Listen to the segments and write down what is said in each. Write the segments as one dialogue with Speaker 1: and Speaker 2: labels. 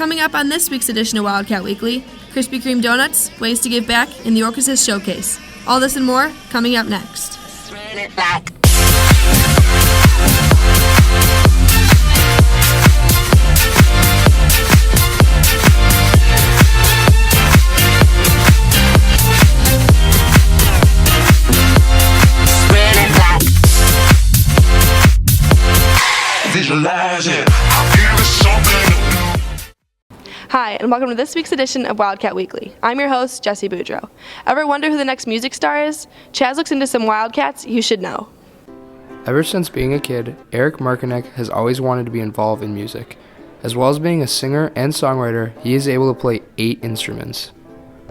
Speaker 1: Coming up on this week's edition of Wildcat Weekly, Krispy Kreme donuts, ways to give back, and the orchestra's showcase. All this and more coming up next.
Speaker 2: Visualize it. I'll give it something to do.
Speaker 1: Hi, and welcome to this week's edition of Wildcat Weekly. I'm your host, Jesse Boudreau. Ever wonder who the next music star is? Chaz looks into some Wildcats you should know.
Speaker 3: Ever since being a kid, Eric Markinek has always wanted to be involved in music. As well as being a singer and songwriter, he is able to play 8 instruments.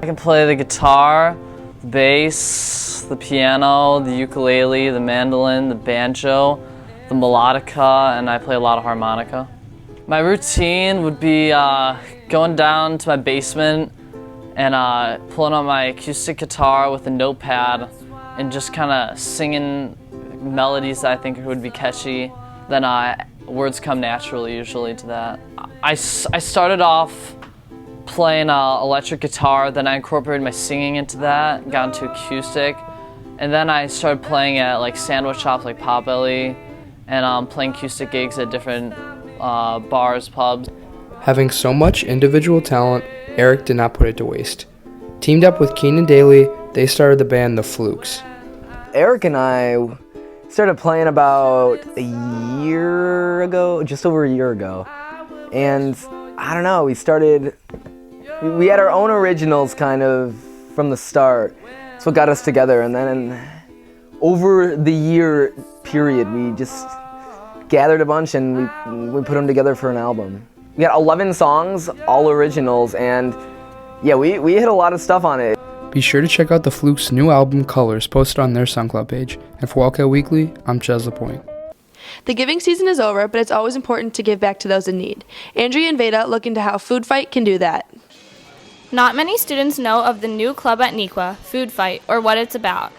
Speaker 4: I can play the guitar, the bass, the piano, the ukulele, the mandolin, the banjo, the melodica, and I play a lot of harmonica. My routine would be going down to my basement and pulling out my acoustic guitar with a notepad and just kind of singing melodies that I think would be catchy. Then words come naturally usually to that. I started off playing electric guitar, then I incorporated my singing into that, got into acoustic, and then I started playing at like sandwich shops like Potbelly and playing acoustic gigs at different bars, pubs.
Speaker 3: Having so much individual talent, Eric did not put it to waste. Teamed up with Keenan Daly, they started the band The Flukes.
Speaker 5: Eric and I started playing about a year ago, just over a year ago. And I don't know, we had our own originals kind of from the start. That's what got us together. And then over the year period, we just gathered a bunch and we put them together for an album. We got 11 songs, all originals, and yeah, we hit a lot of stuff on it.
Speaker 3: Be sure to check out The Flukes' new album, Colors, posted on their SoundCloud page. And for Wildcat Weekly, I'm Chaz LaPointe.
Speaker 1: The giving season is over, but it's always important to give back to those in need. Andrea and Veda look into how Food Fight can do that.
Speaker 6: Not many students know of the new club at Neuqua, Food Fight, or what it's about.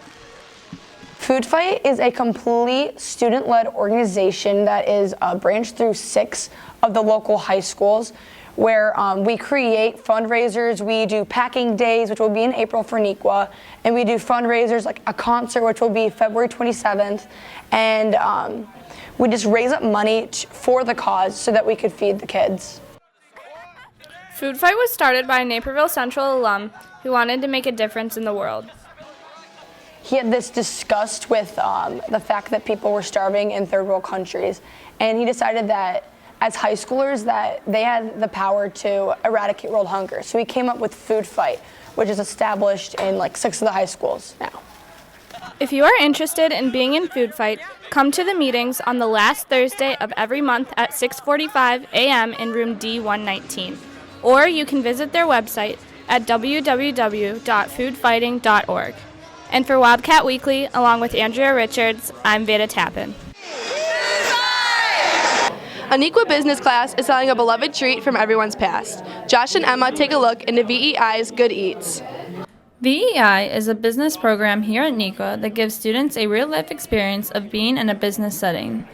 Speaker 7: Food Fight is a complete student-led organization that is branched through 6 of the local high schools, where we create fundraisers. We do packing days, which will be in April for Neuqua, and we do fundraisers like a concert, which will be February 27th, and we just raise up money for the cause so that we could feed the kids.
Speaker 6: Food Fight was started by a Naperville Central alum who wanted to make a difference in the world.
Speaker 7: He had this disgust with the fact that people were starving in third world countries, and he decided that as high schoolers that they had the power to eradicate world hunger. So he came up with Food Fight, which is established in like 6 of the high schools now.
Speaker 6: If you are interested in being in Food Fight, come to the meetings on the last Thursday of every month at 6:45 a.m. in room D119. Or you can visit their website at www.foodfighting.org. And for Wildcat Weekly, along with Andrea Richards, I'm Veda Tappan.
Speaker 1: A Neuqua business class is selling a beloved treat from everyone's past. Josh and Emma take a look into VEI's Good Eats.
Speaker 8: VEI is a business program here at Neuqua that gives students a real-life experience of being in a business setting.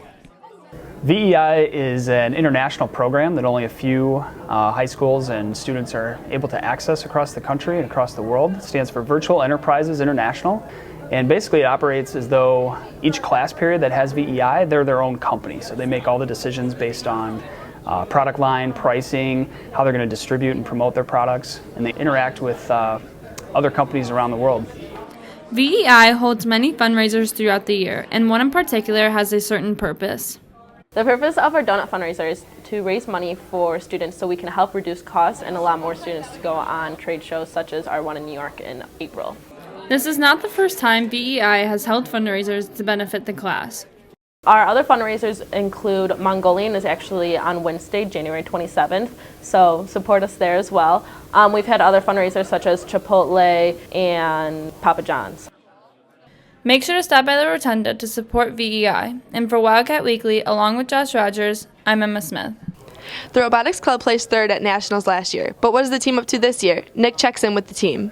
Speaker 9: VEI is an international program that only a few high schools and students are able to access across the country and across the world. It stands for Virtual Enterprises International, and basically it operates as though each class period that has VEI, they're their own company. So they make all the decisions based on product line, pricing, how they're going to distribute and promote their products, and they interact with other companies around the world.
Speaker 8: VEI holds many fundraisers throughout the year, and one in particular has a certain purpose.
Speaker 10: The purpose of our donut fundraiser is to raise money for students so we can help reduce costs and allow more students to go on trade shows such as our one in New York in April.
Speaker 8: This is not the first time VEI has held fundraisers to benefit the class.
Speaker 10: Our other fundraisers include Mongolian is actually on Wednesday, January 27th, so support us there as well. We've had other fundraisers such as Chipotle and Papa John's.
Speaker 8: Make sure to stop by the Rotunda to support VEI. And for Wildcat Weekly, along with Josh Rogers, I'm Emma Smith.
Speaker 1: The Robotics Club placed 3rd at Nationals last year, but what is the team up to this year? Nick checks in with the team.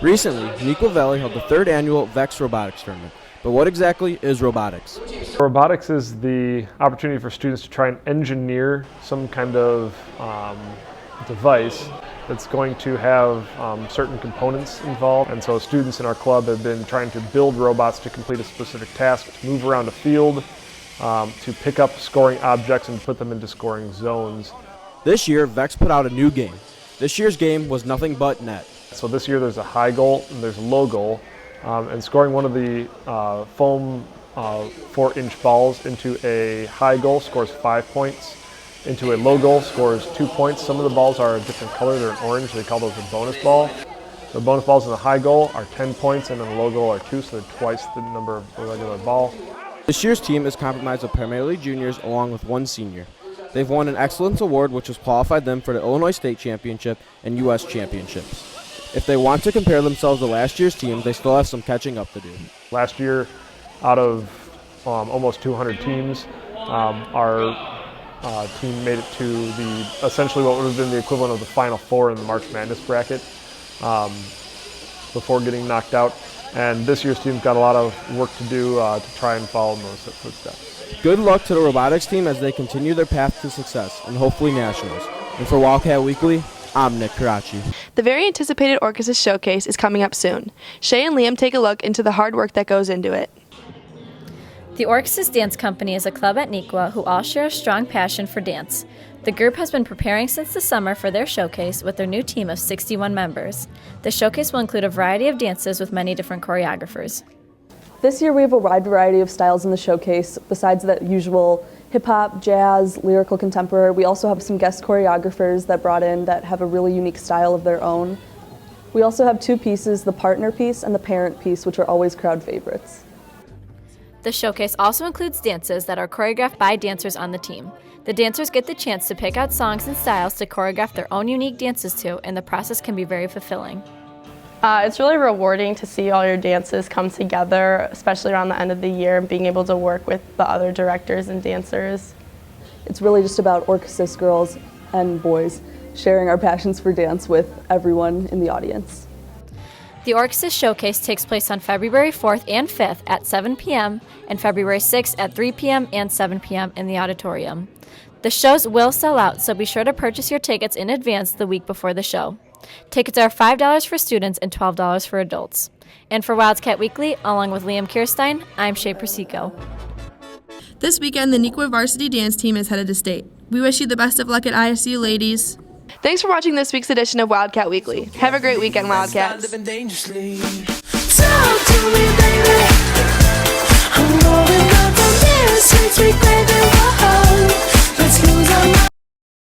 Speaker 11: Recently, Neuqua Valley held the 3rd annual VEX Robotics Tournament. But what exactly is robotics?
Speaker 12: Robotics is the opportunity for students to try and engineer some kind of device that's going to have certain components involved. And so students in our club have been trying to build robots to complete a specific task, to move around a field, to pick up scoring objects and put them into scoring zones.
Speaker 11: This year, Vex put out a new game. This year's game was nothing but net.
Speaker 12: So this year there's a high goal and there's a low goal. And scoring one of the foam 4-inch balls into a high goal scores 5 points. Into a low goal scores 2 points. Some of the balls are a different color, they're an orange, they call those a bonus ball. The bonus balls in the high goal are 10 points and in the low goal are 2, so they're twice the number of the regular ball.
Speaker 11: This year's team is comprised of primarily juniors along with one senior. They've won an Excellence Award which has qualified them for the Illinois State Championship and U.S. Championships. If they want to compare themselves to last year's team, they still have some catching up to do.
Speaker 12: Last year, out of almost 200 teams, our team made it to essentially what would have been the equivalent of the Final Four in the March Madness bracket before getting knocked out. And this year's team's got a lot of work to do to try and follow in those footsteps.
Speaker 11: Good luck to the robotics team as they continue their path to success and hopefully nationals. And for Wildcat Weekly, I'm Nick Karachi.
Speaker 1: The very anticipated Orchesis Showcase is coming up soon. Shay and Liam take a look into the hard work that goes into it.
Speaker 13: The Orchesis Dance Company is a club at Neuqua who all share a strong passion for dance. The group has been preparing since the summer for their showcase with their new team of 61 members. The showcase will include a variety of dances with many different choreographers.
Speaker 14: This year we have a wide variety of styles in the showcase. Besides the usual hip-hop, jazz, lyrical contemporary, we also have some guest choreographers that brought in that have a really unique style of their own. We also have 2 pieces, the partner piece and the parent piece, which are always crowd favorites.
Speaker 13: The showcase also includes dances that are choreographed by dancers on the team. The dancers get the chance to pick out songs and styles to choreograph their own unique dances to, and the process can be very fulfilling.
Speaker 15: It's really rewarding to see all your dances come together, especially around the end of the year, and being able to work with the other directors and dancers.
Speaker 14: It's really just about Orchesis girls and boys sharing our passions for dance with everyone in the audience.
Speaker 13: The Orchesis Showcase takes place on February 4th and 5th at 7 p.m. and February 6th at 3 p.m. and 7 p.m. in the auditorium. The shows will sell out, so be sure to purchase your tickets in advance the week before the show. Tickets are $5 for students and $12 for adults. And for Wildcat Weekly, along with Liam Kirstein, I'm Shay Persico.
Speaker 1: This weekend, the Neuqua varsity dance team is headed to state. We wish you the best of luck at ISU, ladies. Thanks for watching this week's edition of Wildcat Weekly. Have a great weekend, Wildcats.
Speaker 2: Talk to me, baby. I'm going up on this sweet, sweet baby. Whoa, let's lose our